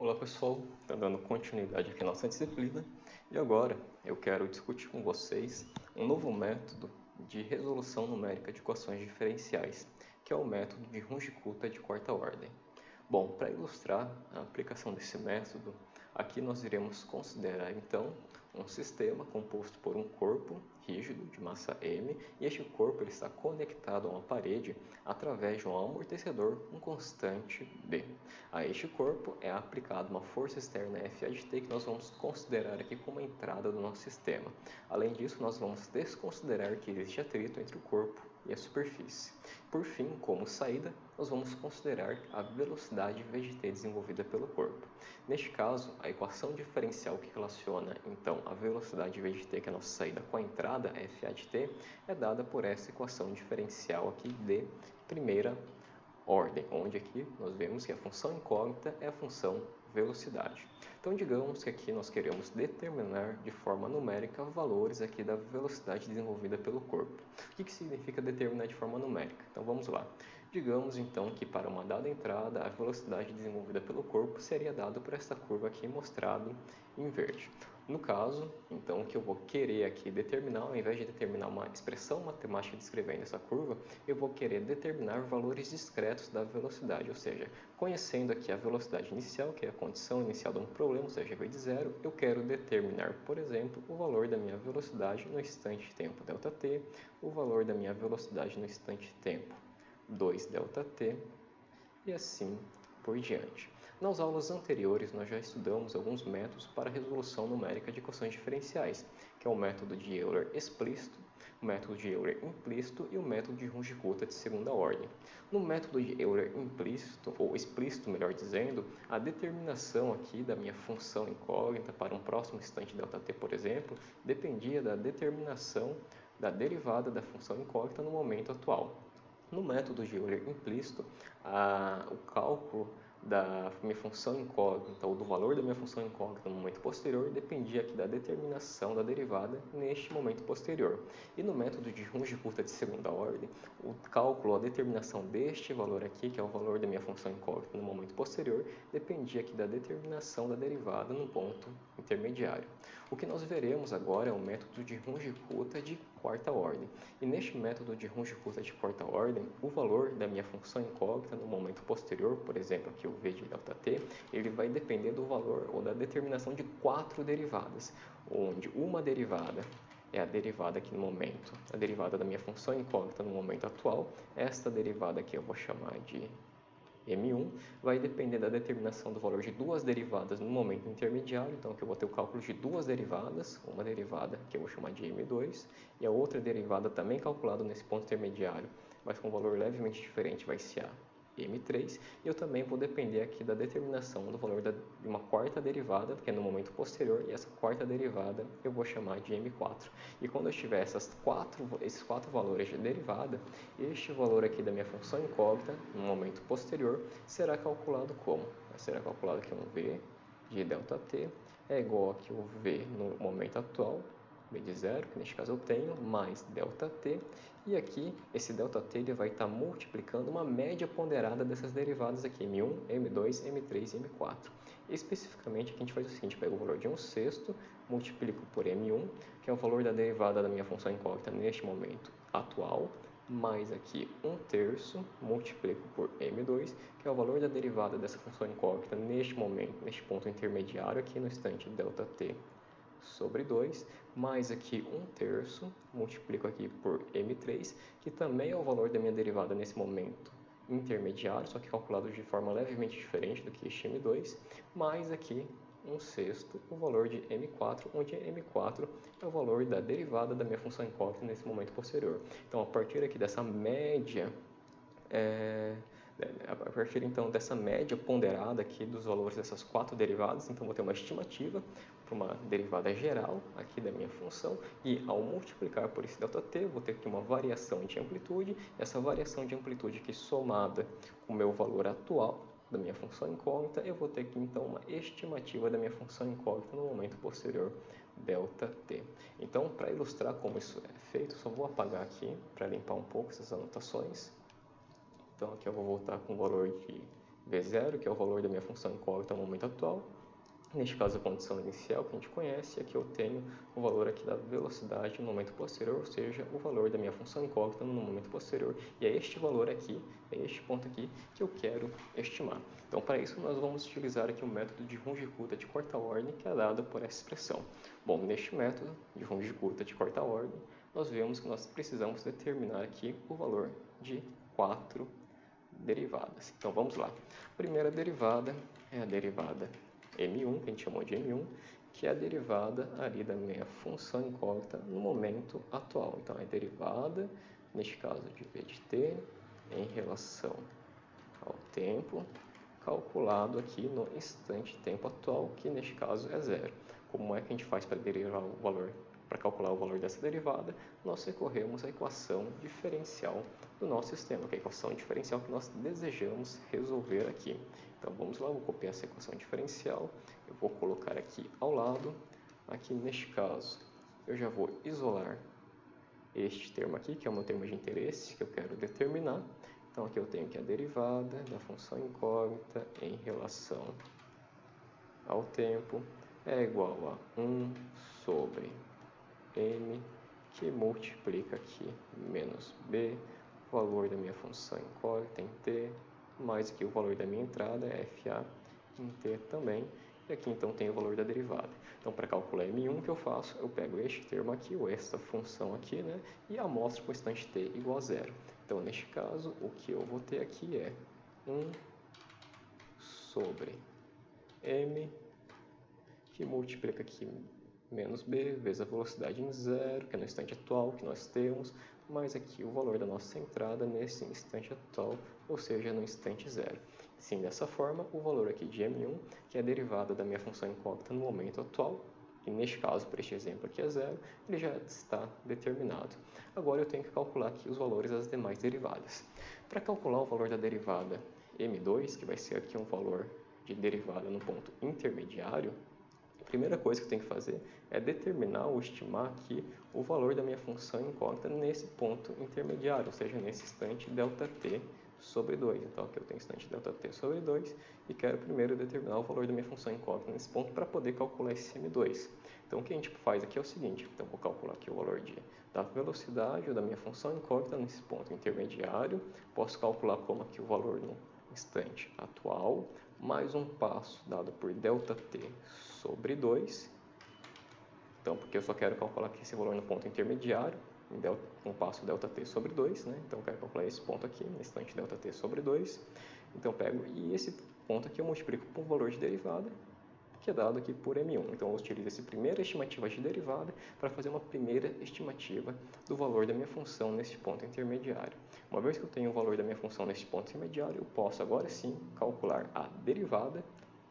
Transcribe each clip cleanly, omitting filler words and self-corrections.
Olá pessoal, está dando continuidade aqui à nossa disciplina e agora eu quero discutir com vocês um novo método de resolução numérica de equações diferenciais, que é o método de Runge-Kutta de quarta ordem. Bom, para ilustrar a aplicação desse método, aqui nós iremos considerar então um sistema composto por um corpo rígido de massa m e este corpo ele está conectado a uma parede através de um amortecedor com constante b. A este corpo é aplicada uma força externa F de t que nós vamos considerar aqui como a entrada do nosso sistema. Além disso, nós vamos desconsiderar que existe atrito entre o corpo e a superfície. Por fim, como saída, nós vamos considerar a velocidade Vgt desenvolvida pelo corpo. Neste caso, a equação diferencial que relaciona então a velocidade Vgt, que é a nossa saída, com a entrada Fa de t, é dada por essa equação diferencial aqui de primeira ordem, onde aqui nós vemos que a função incógnita é a função velocidade. Então, digamos que aqui nós queremos determinar de forma numérica valores aqui da velocidade desenvolvida pelo corpo. O que significa determinar de forma numérica? Então, vamos lá. Digamos, então, que para uma dada entrada, a velocidade desenvolvida pelo corpo seria dada por esta curva aqui mostrada em verde. No caso, então, o que eu vou querer aqui determinar, ao invés de determinar uma expressão matemática descrevendo essa curva, eu vou querer determinar valores discretos da velocidade, ou seja, conhecendo aqui a velocidade inicial, que é a condição inicial de um problema, ou seja, v de zero, eu quero determinar, por exemplo, o valor da minha velocidade no instante de tempo ΔT, o valor da minha velocidade no instante de tempo 2ΔT e assim por diante. Nas aulas anteriores, nós já estudamos alguns métodos para resolução numérica de equações diferenciais, que é o método de Euler explícito, o método de Euler implícito e o método de Runge-Kutta de segunda ordem. No método de Euler implícito, ou explícito, melhor dizendo, a determinação aqui da minha função incógnita para um próximo instante ΔT, por exemplo, dependia da determinação da derivada da função incógnita no momento atual. No método de Euler implícito, o cálculo da minha função incógnita ou do valor da minha função incógnita no momento posterior dependia aqui da determinação da derivada neste momento posterior. E no método de Runge-Kutta de segunda ordem, o cálculo, a determinação deste valor aqui, que é o valor da minha função incógnita no momento posterior, dependia aqui da determinação da derivada no ponto intermediário. O que nós veremos agora é o método de Runge-Kutta de quarta ordem. E neste método de Runge-Kutta de quarta ordem, o valor da minha função incógnita no momento posterior, por exemplo, aqui o v de ΔT, ele vai depender do valor ou da determinação de 4 derivadas, onde uma derivada é a derivada aqui no momento, a derivada da minha função incógnita no momento atual. Esta derivada aqui eu vou chamar de M1, vai depender da determinação do valor de duas derivadas no momento intermediário, então aqui eu vou ter o cálculo de duas derivadas, uma derivada que eu vou chamar de M2 e a outra derivada também calculada nesse ponto intermediário, mas com um valor levemente diferente, vai ser a M3, e eu também vou depender aqui da determinação do valor de uma quarta derivada, que é no momento posterior, e essa quarta derivada eu vou chamar de M4. E quando eu tiver esses quatro valores de derivada, este valor aqui da minha função incógnita, no momento posterior, será calculado como? Será calculado que um V de ΔT é igual a que o V no momento atual, v de zero, que neste caso eu tenho, mais ΔT, e aqui esse ΔT ele vai estar multiplicando uma média ponderada dessas derivadas aqui, M1, M2, M3 e M4. Especificamente, aqui a gente faz o seguinte, pega o valor de 1/6, multiplico por M1, que é o valor da derivada da minha função incógnita neste momento atual, mais aqui 1/3, multiplico por M2, que é o valor da derivada dessa função incógnita neste momento, neste ponto intermediário aqui no instante ΔT sobre 2, mais aqui 1/3, multiplico aqui por M3, que também é o valor da minha derivada nesse momento intermediário, só que calculado de forma levemente diferente do que este M2, mais aqui 1/6, o valor de M4, onde M4 é o valor da derivada da minha função incógnita nesse momento posterior. Então, a partir aqui dessa média, a partir então dessa média ponderada aqui dos valores dessas quatro derivadas, então vou ter uma estimativa para uma derivada geral aqui da minha função, e ao multiplicar por esse ΔT, vou ter aqui uma variação de amplitude, essa variação de amplitude aqui somada com o meu valor atual da minha função incógnita, eu vou ter aqui então uma estimativa da minha função incógnita no momento posterior, ΔT. Então, para ilustrar como isso é feito, só vou apagar aqui para limpar um pouco essas anotações. Então aqui eu vou voltar com o valor de V0, que é o valor da minha função incógnita no momento atual. Neste caso, a condição inicial que a gente conhece, aqui eu tenho o valor aqui da velocidade no momento posterior, ou seja, o valor da minha função incógnita no momento posterior, e é este valor aqui, é este ponto aqui, que eu quero estimar. Então, para isso, nós vamos utilizar aqui o método de Runge-Kutta de quarta ordem, que é dado por essa expressão. Bom, neste método de Runge-Kutta de quarta ordem, nós vemos que nós precisamos determinar aqui o valor de 4 derivadas. Então, vamos lá. A primeira derivada é a derivada M1, que a gente chamou de M1, que é a derivada ali da minha função incógnita no momento atual. Então, é derivada, neste caso, de v de t em relação ao tempo, calculado aqui no instante tempo atual, que neste caso é zero. Como é que a gente faz para derivar o valor? Para calcular o valor dessa derivada, nós recorremos à equação diferencial do nosso sistema, que é a equação diferencial que nós desejamos resolver aqui. Então, vamos lá, vou copiar essa equação diferencial, eu vou colocar aqui ao lado. Aqui, neste caso, eu já vou isolar este termo aqui, que é o meu termo de interesse, que eu quero determinar. Então, aqui eu tenho que a derivada da função incógnita em relação ao tempo é igual a 1 sobre m, que multiplica aqui menos b, o valor da minha função incógnita em t, mais aqui o valor da minha entrada, FA, em t também, e aqui então tem o valor da derivada. Então, para calcular M1, o que eu faço? Eu pego este termo aqui, ou esta função aqui, né, e amostro com o instante t igual a zero. Então, neste caso, o que eu vou ter aqui é 1 sobre m, que multiplica aqui menos b, vezes a velocidade em zero, que é no instante atual que nós temos, mais aqui o valor da nossa entrada nesse instante atual, ou seja, no instante zero. Sim, dessa forma, o valor aqui de M1, que é a derivada da minha função incógnita no momento atual, e neste caso, por este exemplo aqui é zero, ele já está determinado. Agora eu tenho que calcular aqui os valores das demais derivadas. Para calcular o valor da derivada M2, que vai ser aqui um valor de derivada no ponto intermediário, a primeira coisa que eu tenho que fazer é determinar ou estimar aqui o valor da minha função incógnita nesse ponto intermediário, ou seja, nesse instante ΔT sobre 2. Então, aqui eu tenho instante ΔT sobre 2 e quero primeiro determinar o valor da minha função incógnita nesse ponto para poder calcular esse M2. Então, o que a gente faz aqui é o seguinte, então vou calcular aqui o valor da velocidade ou da minha função incógnita nesse ponto intermediário, posso calcular como aqui o valor no instante atual, mais um passo dado por ΔT sobre 2. Então, porque eu só quero calcular aqui esse valor no ponto intermediário, um passo ΔT sobre 2, né? Então, eu quero calcular esse ponto aqui, no instante ΔT sobre 2. Então, eu pego e esse ponto aqui eu multiplico por um valor de derivada, que é dado aqui por M1. Então, eu utilizo essa primeira estimativa de derivada para fazer uma primeira estimativa do valor da minha função nesse ponto intermediário. Uma vez que eu tenho o valor da minha função nesse ponto intermediário, eu posso agora sim calcular a derivada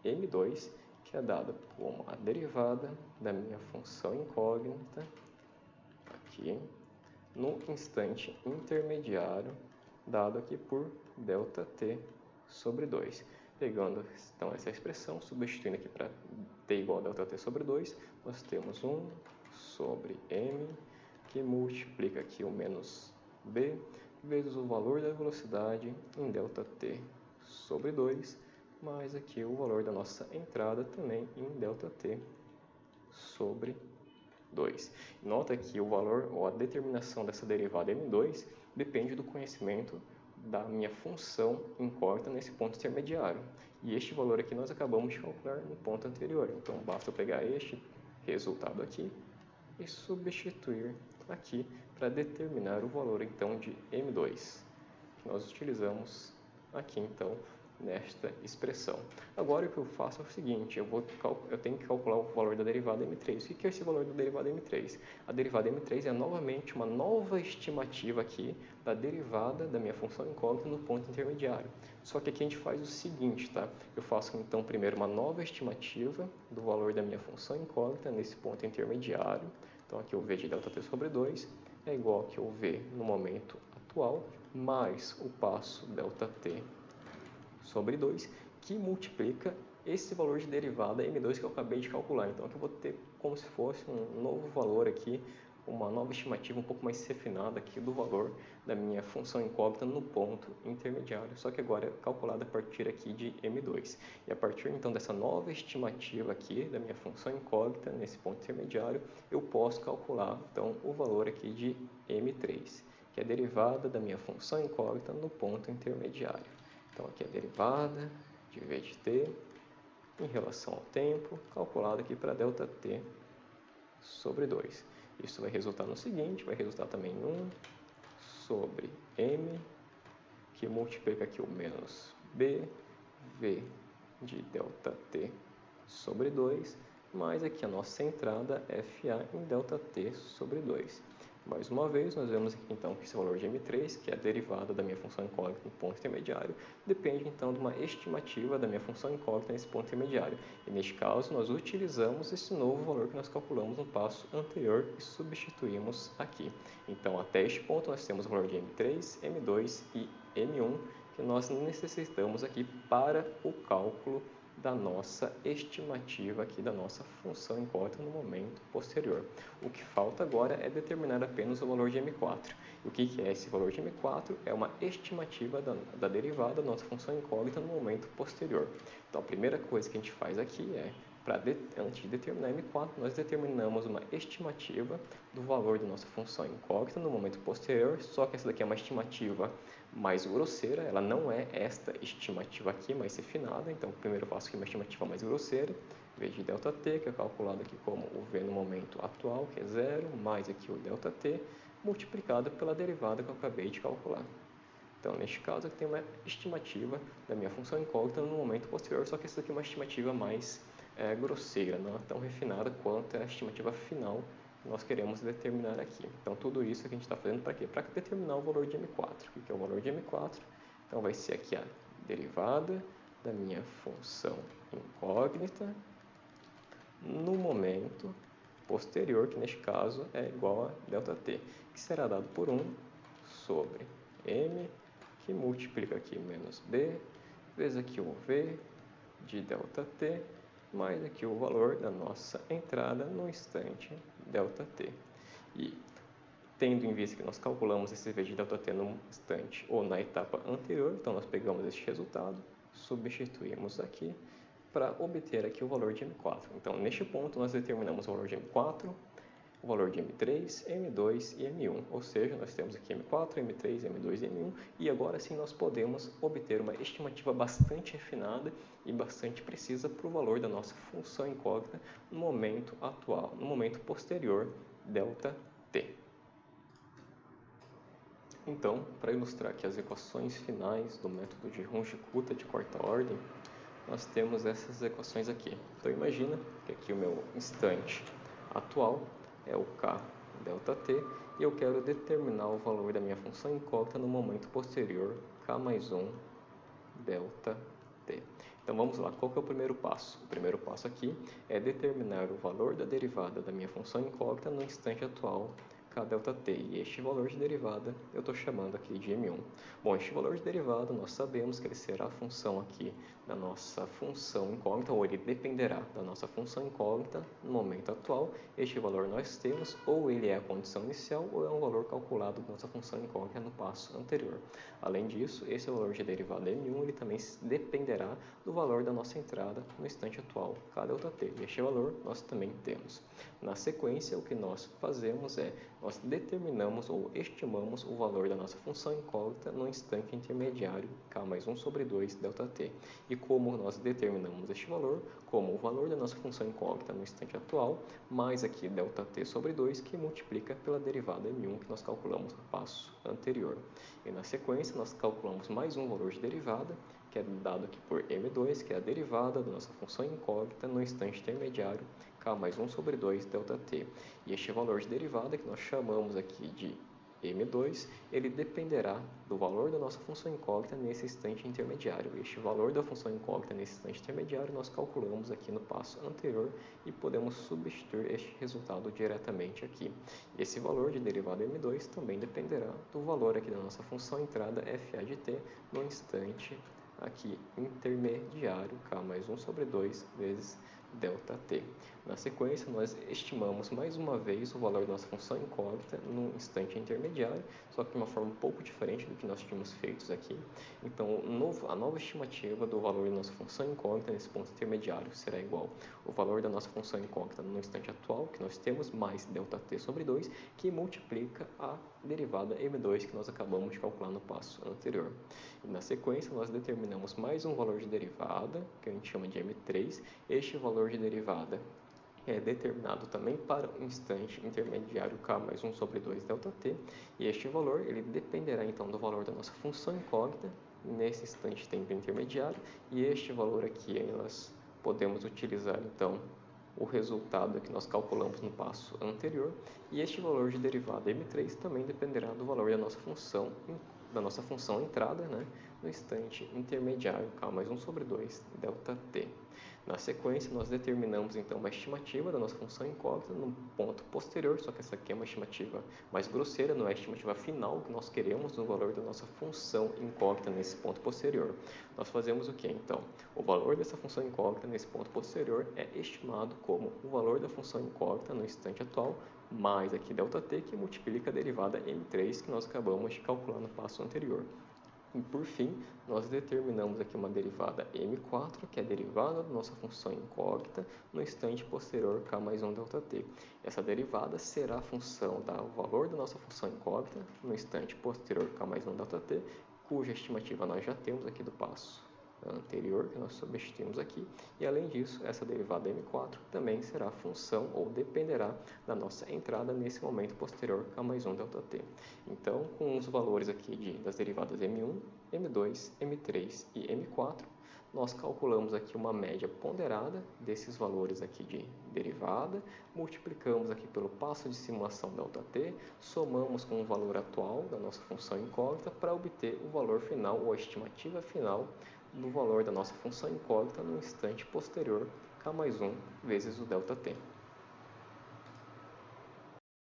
M2, que é dada como a derivada da minha função incógnita aqui no instante intermediário, dado aqui por ΔT sobre 2. Pegando então essa expressão, substituindo aqui para t igual a ΔT sobre 2, nós temos 1 sobre m, que multiplica aqui o menos b, vezes o valor da velocidade em ΔT sobre 2, mais aqui o valor da nossa entrada também em ΔT sobre 2. Nota que o valor ou a determinação dessa derivada M2 depende do conhecimento da minha função incógnita nesse ponto intermediário. E este valor aqui nós acabamos de calcular no ponto anterior. Então, basta eu pegar este resultado aqui e substituir aqui para determinar o valor então de M2, que nós utilizamos aqui então nesta expressão. Agora o que eu faço é o seguinte, eu tenho que calcular o valor da derivada M3. O que é esse valor da derivada M3? A derivada M3 é novamente uma nova estimativa aqui da derivada da minha função incógnita no ponto intermediário. Só que aqui a gente faz o seguinte, tá? Eu faço então primeiro uma nova estimativa do valor da minha função incógnita nesse ponto intermediário. Então aqui o V de ΔT sobre 2 é igual que o V no momento atual mais o passo ΔT sobre 2, que multiplica esse valor de derivada M2 que eu acabei de calcular. Então, aqui eu vou ter como se fosse um novo valor aqui, uma nova estimativa um pouco mais refinada aqui do valor da minha função incógnita no ponto intermediário, só que agora é calculada a partir aqui de M2. E a partir então dessa nova estimativa aqui da minha função incógnita nesse ponto intermediário, eu posso calcular então o valor aqui de M3, que é a derivada da minha função incógnita no ponto intermediário. Então aqui é a derivada de v de t em relação ao tempo, calculado aqui para ΔT sobre 2. Isso vai resultar no seguinte, vai resultar também em 1 sobre m, que multiplica aqui o menos b, v de ΔT sobre 2, mais aqui a nossa entrada FA em ΔT sobre 2. Mais uma vez, nós vemos aqui então que esse valor de M3, que é a derivada da minha função incógnita no ponto intermediário, depende então de uma estimativa da minha função incógnita nesse ponto intermediário. E neste caso, nós utilizamos esse novo valor que nós calculamos no passo anterior e substituímos aqui. Então, até este ponto, nós temos o valor de M3, M2 e M1, que nós necessitamos aqui para o cálculo da nossa estimativa aqui da nossa função incógnita no momento posterior. O que falta agora é determinar apenas o valor de M4. E o que é esse valor de M4? É uma estimativa da derivada da nossa função incógnita no momento posterior. Então, a primeira coisa que a gente faz aqui é, antes de determinar M4, nós determinamos uma estimativa do valor da nossa função incógnita no momento posterior, só que essa daqui é uma estimativa mais grosseira, ela não é esta estimativa aqui mais refinada, então primeiro eu faço aqui uma estimativa mais grosseira, v de ΔT, que é calculado aqui como o v no momento atual, que é 0, mais aqui o ΔT, multiplicado pela derivada que eu acabei de calcular. Então, neste caso, aqui tem uma estimativa da minha função incógnita no momento posterior, só que essa aqui é uma estimativa mais grosseira, não é tão refinada quanto a estimativa final que nós queremos determinar aqui. Então, tudo isso que a gente está fazendo para quê? Para determinar o valor de M4. O que é o valor de M4? Então, vai ser aqui a derivada da minha função incógnita no momento posterior, que neste caso é igual a ΔT, que será dado por 1 sobre M, que multiplica aqui menos B, vezes aqui o V de ΔT, mais aqui o valor da nossa entrada no instante ΔT. E tendo em vista que nós calculamos esse V de ΔT no instante ou na etapa anterior, então nós pegamos este resultado, substituímos aqui para obter aqui o valor de M4. Então, neste ponto, nós determinamos o valor de M4, o valor de M3, M2 e M1, ou seja, nós temos aqui M4, M3, M2 e M1, e agora sim nós podemos obter uma estimativa bastante refinada e bastante precisa para o valor da nossa função incógnita no momento atual, no momento posterior, ΔT. Então, para ilustrar aqui as equações finais do método de Runge-Kutta de quarta ordem, nós temos essas equações aqui. Então, imagina que aqui o meu instante atual é o K ΔT e eu quero determinar o valor da minha função incógnita no momento posterior, K mais 1 ΔT. Então vamos lá, qual que é o primeiro passo? O primeiro passo aqui é determinar o valor da derivada da minha função incógnita no instante atual, K ΔT, e este valor de derivada eu estou chamando aqui de M1. Bom, este valor de derivada nós sabemos que ele será a função aqui da nossa função incógnita, ou ele dependerá da nossa função incógnita no momento atual. Este valor nós temos, ou ele é a condição inicial, ou é um valor calculado da nossa função incógnita no passo anterior. Além disso, esse valor de derivada M1 ele também dependerá do valor da nossa entrada no instante atual, K ΔT, e este valor nós também temos. Na sequência, o que nós fazemos é, nós determinamos ou estimamos o valor da nossa função incógnita no instante intermediário, K mais 1 sobre 2 ΔT. E como nós determinamos este valor, como o valor da nossa função incógnita no instante atual, mais aqui ΔT sobre 2, que multiplica pela derivada M1 que nós calculamos no passo anterior. E na sequência, nós calculamos mais um valor de derivada, que é dado aqui por M2, que é a derivada da nossa função incógnita no instante intermediário, K mais 1 sobre 2 ΔT. E este valor de derivada, que nós chamamos aqui de M2, ele dependerá do valor da nossa função incógnita nesse instante intermediário. Este valor da função incógnita nesse instante intermediário nós calculamos aqui no passo anterior e podemos substituir este resultado diretamente aqui. Esse valor de derivada M2 também dependerá do valor aqui da nossa função entrada FA de t no instante aqui intermediário k mais 1 sobre 2 vezes ΔT. Na sequência, nós estimamos mais uma vez o valor da nossa função incógnita no instante intermediário, só que de uma forma um pouco diferente do que nós tínhamos feito aqui. Então, a nova estimativa do valor da nossa função incógnita nesse ponto intermediário será igual ao valor da nossa função incógnita no instante atual, que nós temos, mais ΔT sobre 2, que multiplica a derivada m2 que nós acabamos de calcular no passo anterior. E na sequência, nós determinamos mais um valor de derivada, que a gente chama de m3. Este valor de derivada é determinado também para o instante intermediário k mais 1 sobre 2 ΔT, e este valor ele dependerá então do valor da nossa função incógnita nesse instante tempo intermediário, e este valor aqui nós podemos utilizar então o resultado que nós calculamos no passo anterior, e este valor de derivada m3 também dependerá do valor da nossa função entrada, né, no instante intermediário k mais 1 sobre 2 ΔT. Na sequência, nós determinamos então uma estimativa da nossa função incógnita no ponto posterior, só que essa aqui é uma estimativa mais grosseira, não é a estimativa final que nós queremos no valor da nossa função incógnita nesse ponto posterior. Nós fazemos o que então? O valor dessa função incógnita nesse ponto posterior é estimado como o valor da função incógnita no instante atual, mais aqui ΔT, que multiplica a derivada m3 que nós acabamos de calcular no passo anterior. E por fim, nós determinamos aqui uma derivada m4, que é a derivada da nossa função incógnita no instante posterior k mais 1 ΔT. Essa derivada será a função do valor da nossa função incógnita no instante posterior k mais 1 ΔT, cuja estimativa nós já temos aqui do passo anterior, que nós substituímos aqui, e além disso, essa derivada m4 também será função ou dependerá da nossa entrada nesse momento posterior k mais 1 ΔT. Então, com os valores aqui das derivadas m1, m2, m3 e m4, nós calculamos aqui uma média ponderada desses valores aqui de derivada, multiplicamos aqui pelo passo de simulação ΔT, somamos com o valor atual da nossa função incógnita para obter o valor final ou a estimativa final do valor da nossa função incógnita no instante posterior k mais 1 vezes o ΔT.